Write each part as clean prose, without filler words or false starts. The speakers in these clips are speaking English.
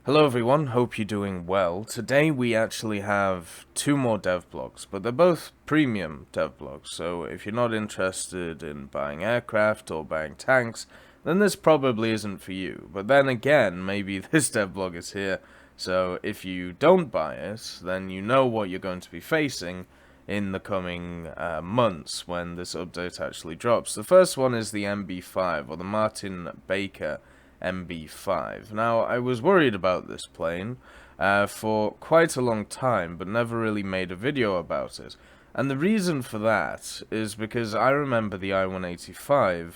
Hello everyone, hope you're doing well. Today we actually have two more devblogs, but they're both premium devblogs, so if you're not interested in buying aircraft or buying tanks, then this probably isn't for you. But then again, maybe this devblog is here, so if you don't buy it, then you know what you're going to be facing in the coming months when this update actually drops. The first one is the M.B.5, or the Martin Baker M.B.5. Now, I was worried about this plane for quite a long time, but never really made a video about it. And the reason for that is because I remember the I-185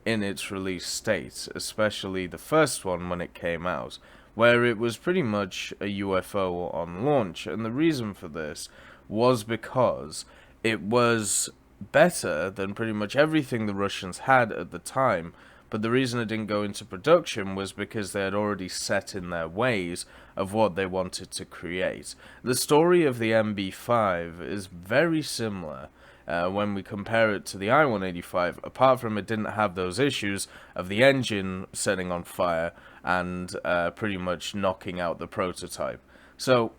in its release state, especially the first one when it came out, where it was pretty much a UFO on launch. And the reason for this was because it was better than pretty much everything the Russians had at the time. But the reason it didn't go into production was because they had already set in their ways of what they wanted to create. The story of the M.B.5 is very similar when we compare it to the I-185, apart from it didn't have those issues of the engine setting on fire and pretty much knocking out the prototype. So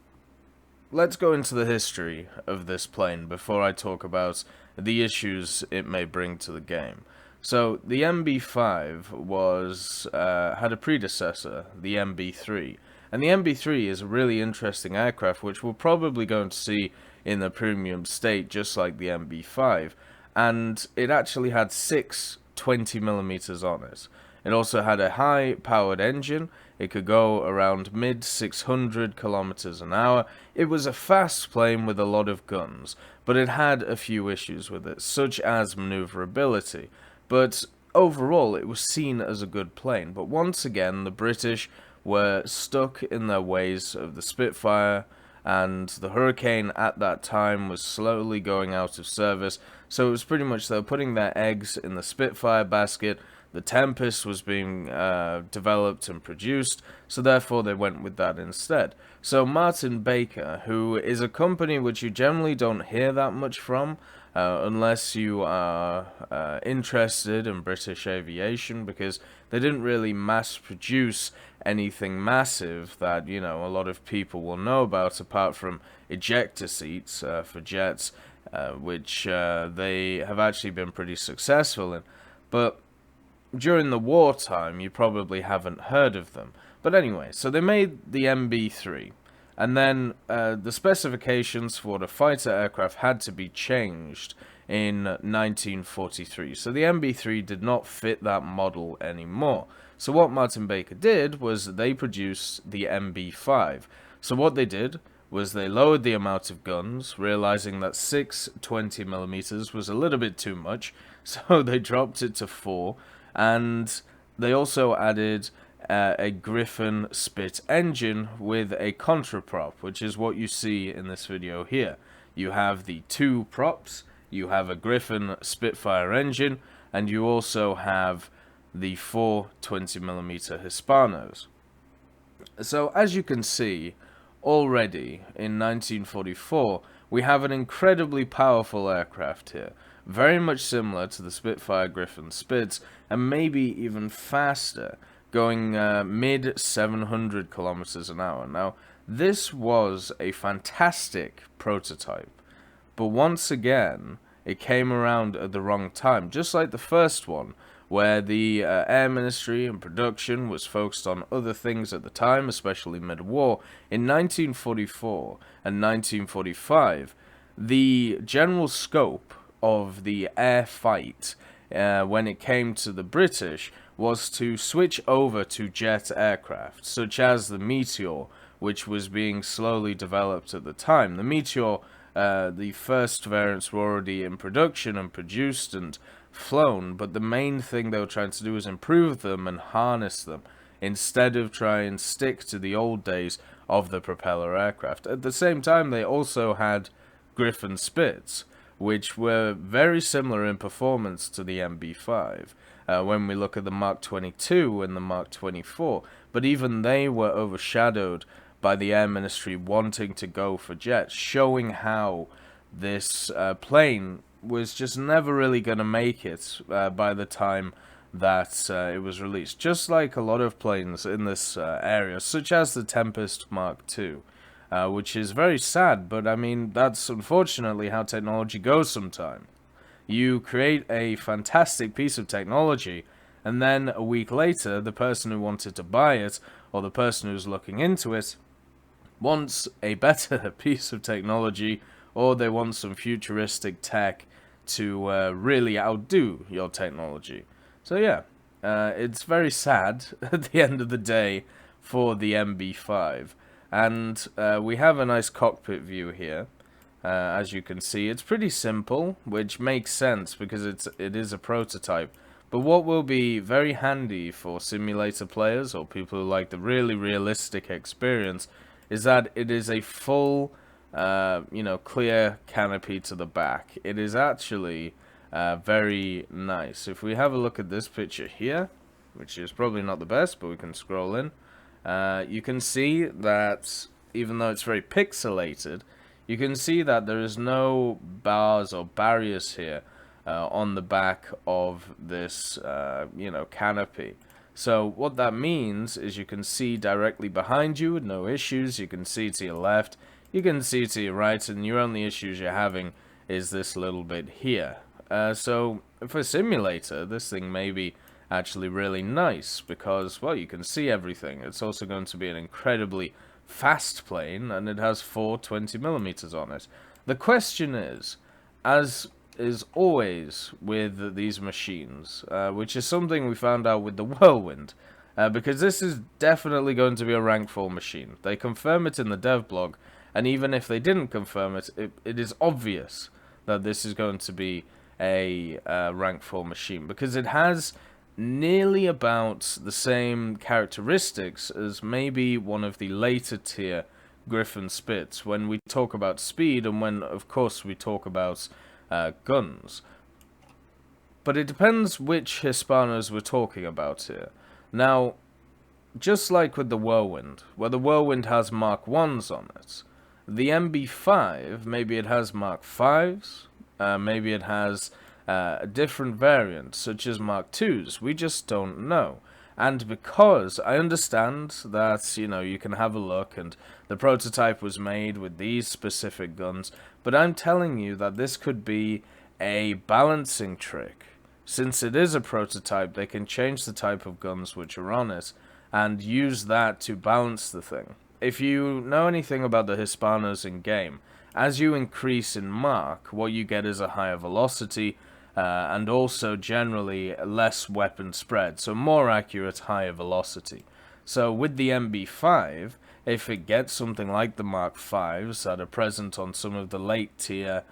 let's go into the history of this plane before I talk about the issues it may bring to the game. So the M.B.5 was had a predecessor, the M.B.3, and the M.B.3 is a really interesting aircraft which we're probably going to see in the premium state just like the M.B.5, and it actually had six 20mm on it. It also had a high-powered engine. It could go around mid 600 kilometers an hour. It was a fast plane with a lot of guns, but it had a few issues with it, such as maneuverability. But overall, it was seen as a good plane. But once again, the British were stuck in their ways of the Spitfire, and the Hurricane at that time was slowly going out of service. So it was pretty much they were putting their eggs in the Spitfire basket. The Tempest was being developed and produced, so therefore they went with that instead. So Martin Baker, who is a company which you generally don't hear that much from, unless you are interested in British aviation, because they didn't really mass produce anything massive that, you know, a lot of people will know about, apart from ejector seats for jets, which they have actually been pretty successful in. But during the wartime, you probably haven't heard of them. But anyway, so they made the MB3, and then the specifications for the fighter aircraft had to be changed in 1943. So the MB3 did not fit that model anymore. So what Martin Baker did was they produced the MB5. So what they did was they lowered the amount of guns, realizing that 6 20mm was a little bit too much, so they dropped it to 4, and they also added a Griffin Spit engine with a contraprop, which is what you see in this video here. You have the two props, you have a Griffin Spitfire engine, and you also have the 4 20mm Hispanos. So as you can see, already in 1944, we have an incredibly powerful aircraft here, very much similar to the Spitfire Griffin Spits, and maybe even faster, going mid 700 kilometers an hour. Now, this was a fantastic prototype, but once again, it came around at the wrong time, just like the first one, where the Air Ministry and production was focused on other things at the time, especially mid-war. In 1944 and 1945, the general scope of the air fight when it came to the British was to switch over to jet aircraft, such as the Meteor, which was being slowly developed at the time. The Meteor, the first variants were already in production and produced and flown, but the main thing they were trying to do was improve them and harness them, instead of try and stick to the old days of the propeller aircraft. At the same time, they also had Griffin Spits, which were very similar in performance to the MB5 when we look at the Mark 22 and the Mark 24, but even they were overshadowed by the Air Ministry wanting to go for jets, showing how this plane was just never really going to make it by the time that it was released, just like a lot of planes in this area, such as the Tempest Mark II, which is very sad, but I mean, that's unfortunately how technology goes sometimes. You create a fantastic piece of technology, and then a week later, the person who wanted to buy it, or the person who's looking into it, wants a better piece of technology, or they want some futuristic tech to really outdo your technology. So yeah, it's very sad at the end of the day for the MB5. And we have a nice cockpit view here. As you can see, it's pretty simple, which makes sense because it is a prototype. But what will be very handy for simulator players or people who like the really realistic experience is that it is a full, clear canopy to the back. It is actually very nice. If we have a look at this picture here, which is probably not the best, but we can scroll in, you can see that even though it's very pixelated, you can see that there is no bars or barriers here on the back of this, canopy. So what that means is you can see directly behind you with no issues. You can see to your left, you can see to your right, and your only issues you're having is this little bit here. So for a simulator, this thing may be actually really nice because, well, you can see everything. It's also going to be an incredibly fast plane, and it has 4 20mm on it. The question is, as is always with these machines, which is something we found out with the Whirlwind, because this is definitely going to be a rank 4 machine. They confirm it in the Devblog, and even if they didn't confirm it, it is obvious that this is going to be a rank 4 machine, because it has nearly about the same characteristics as maybe one of the later tier Griffin Spits when we talk about speed and when, of course, we talk about guns. But it depends which Hispanos we're talking about here. Now, just like with the Whirlwind, where the Whirlwind has Mark 1s on it, the MB5, maybe it has Mark 5s, maybe it has a different variant, such as Mark 2s. We just don't know. And because I understand that, you can have a look and the prototype was made with these specific guns, but I'm telling you that this could be a balancing trick. Since it is a prototype, they can change the type of guns which are on it and use that to balance the thing. If you know anything about the Hispanos in game, as you increase in mark, what you get is a higher velocity, and also generally less weapon spread, so more accurate, higher velocity. So with the MB5, if it gets something like the Mark 5s that are present on some of the late tier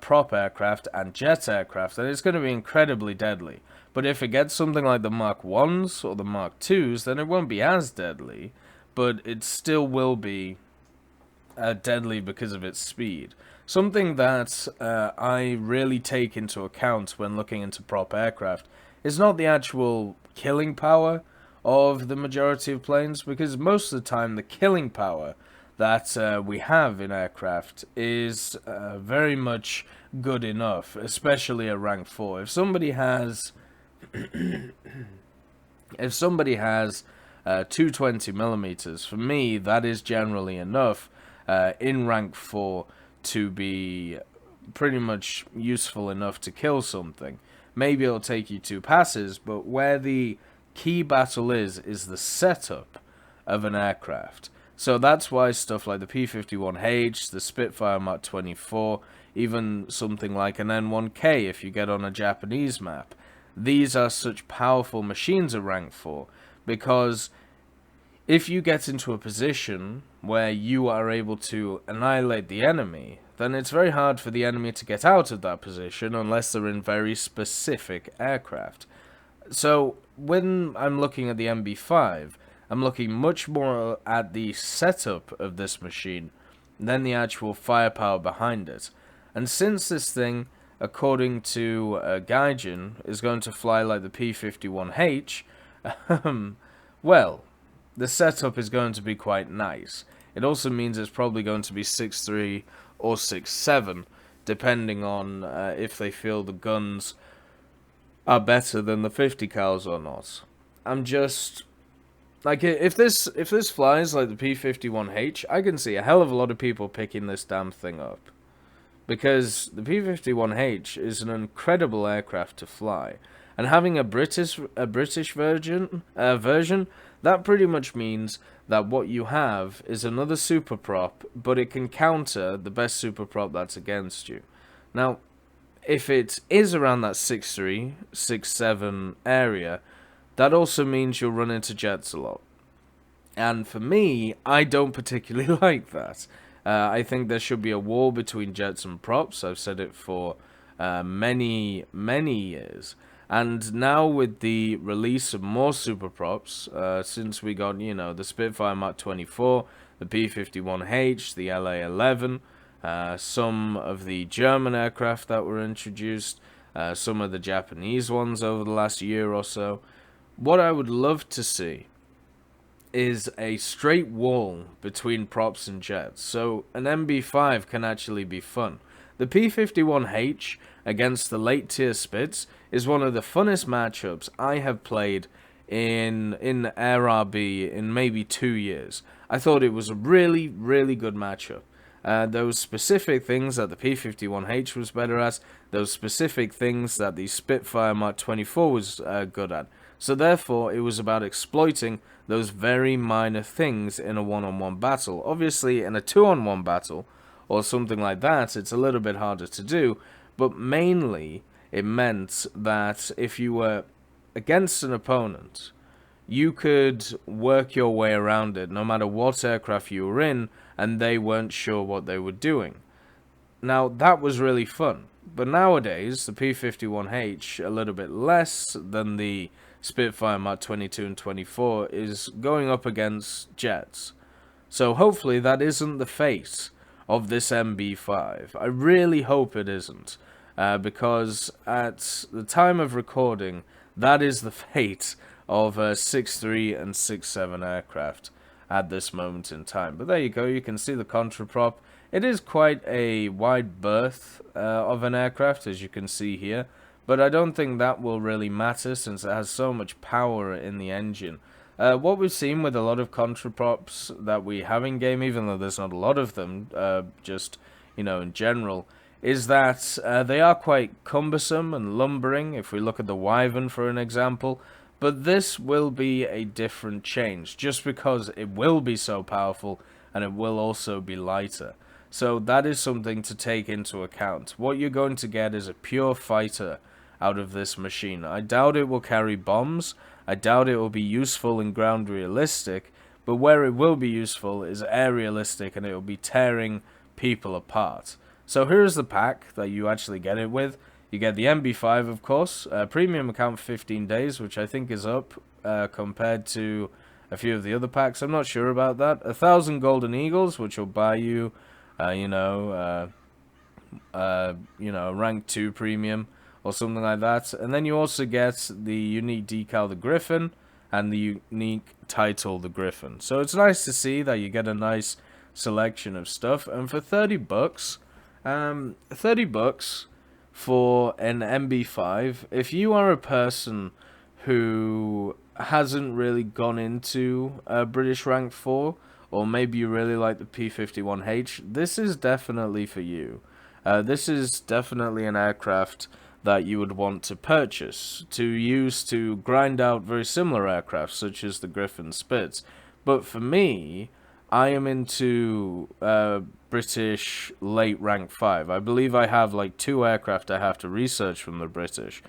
prop aircraft and jet aircraft, then it's going to be incredibly deadly. But if it gets something like the Mark 1s or the Mark 2s, then it won't be as deadly, but it still will be deadly because of its speed. Something that I really take into account when looking into prop aircraft is not the actual killing power of the majority of planes, because most of the time the killing power that we have in aircraft is very much good enough, especially at rank 4. If somebody has if somebody has 220mm, for me that is generally enough in rank 4 to be pretty much useful enough to kill something. Maybe it'll take you 2 passes, but where the key battle is the setup of an aircraft. So that's why stuff like the P-51H, the Spitfire Mark 24, even something like an N1K if you get on a Japanese map, these are such powerful machines at rank 4, because if you get into a position where you are able to annihilate the enemy, then it's very hard for the enemy to get out of that position unless they're in very specific aircraft. So when I'm looking at the MB5, I'm looking much more at the setup of this machine than the actual firepower behind it. And since this thing, according to Gaijin, is going to fly like the P-51H, well, the setup is going to be quite nice. It also means it's probably going to be 6.3 or 6.7, depending on if they feel the guns are better than the 50 cals or not. I'm just like, if this flies like the P51H, I can see a hell of a lot of people picking this damn thing up, because the P51H is an incredible aircraft to fly, and having a British version, that pretty much means that what you have is another super prop, but it can counter the best super prop that's against you. Now, if it is around that 6.3, 6.7 area, that also means you'll run into jets a lot. And for me, I don't particularly like that. I think there should be a wall between jets and props. I've said it for many, many years. And now with the release of more super props, since we got, the Spitfire Mark 24, the P51H, the LA-11, some of the German aircraft that were introduced, some of the Japanese ones over the last year or so, what I would love to see is a straight wall between props and jets, so an M.B.5 can actually be fun. The P51H against the late tier Spits is one of the funnest matchups I have played in Air RB in maybe 2 years. I thought it was a really, really good matchup. Those specific things that the P51H was better at, those specific things that the Spitfire Mark 24 was good at. So therefore, it was about exploiting those very minor things in a one-on-one battle. Obviously, in a two-on-one battle, or something like that, it's a little bit harder to do, but mainly, it meant that if you were against an opponent, you could work your way around it, no matter what aircraft you were in, and they weren't sure what they were doing. Now, that was really fun. But nowadays, the P51H, a little bit less than the Spitfire Mark 22 and 24, is going up against jets. So hopefully that isn't the fate of this M.B.5. I really hope it isn't. Because at the time of recording, that is the fate of 6.3 and 6.7 aircraft at this moment in time. But there you go, you can see the contraprop. It is quite a wide berth of an aircraft, as you can see here, but I don't think that will really matter since it has so much power in the engine. What we've seen with a lot of contraprops that we have in game, even though there's not a lot of them, just, in general, is that they are quite cumbersome and lumbering, if we look at the Wyvern for an example. But this will be a different change, just because it will be so powerful and it will also be lighter. So that is something to take into account. What you're going to get is a pure fighter out of this machine. I doubt it will carry bombs, I doubt it will be useful in ground realistic, but where it will be useful is air realistic, and it will be tearing people apart. So here's the pack that you actually get it with. You get the M.B.5, of course, premium account for 15 days, which I think is up compared to a few of the other packs. I'm not sure about that. 1,000 Golden Eagles, which will buy you, rank 2 premium or something like that. And then you also get the unique decal, the Griffin, and the unique title, the Griffin. So it's nice to see that you get a nice selection of stuff. And for 30 bucks, 30 bucks for an M.B.5, if you are a person who hasn't really gone into British Rank 4, or maybe you really like the P51H, this is definitely for you. This is definitely an aircraft that you would want to purchase, to use to grind out very similar aircraft, such as the Griffin Spitz. But for me, I am into British late rank 5. I believe I have like 2 aircraft I have to research from the British.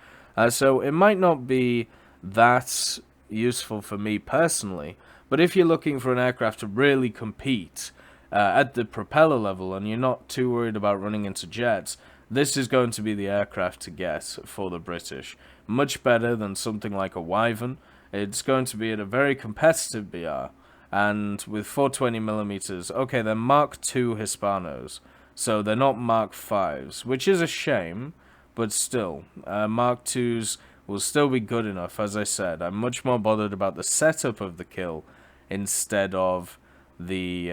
So it might not be that useful for me personally, but if you're looking for an aircraft to really compete at the propeller level and you're not too worried about running into jets, this is going to be the aircraft to get for the British. Much better than something like a Wyvern. It's going to be at a very competitive BR. And with 420mm, okay, they're Mark II Hispanos, so they're not Mark Vs, which is a shame, but still, Mark IIs will still be good enough. As I said, I'm much more bothered about the setup of the kill instead of the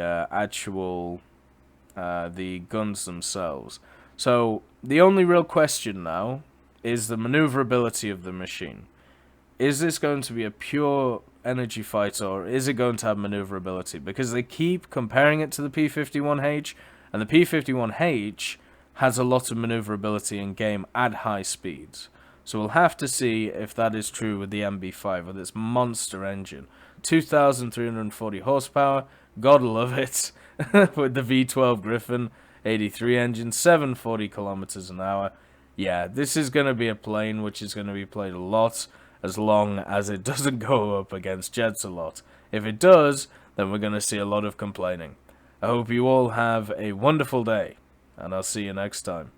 the guns themselves. So the only real question now is the maneuverability of the machine. Is this going to be a pure energy fighter, or is it going to have maneuverability? Because they keep comparing it to the P51H, and the P51H has a lot of maneuverability in game at high speeds. So we'll have to see if that is true with the M.B.5 with its monster engine. 2,340 horsepower, gotta love it, with the V12 Griffin 83 engine, 740 kilometers an hour. Yeah, this is going to be a plane which is going to be played a lot, as long as it doesn't go up against jets a lot. If it does, then we're going to see a lot of complaining. I hope you all have a wonderful day, and I'll see you next time.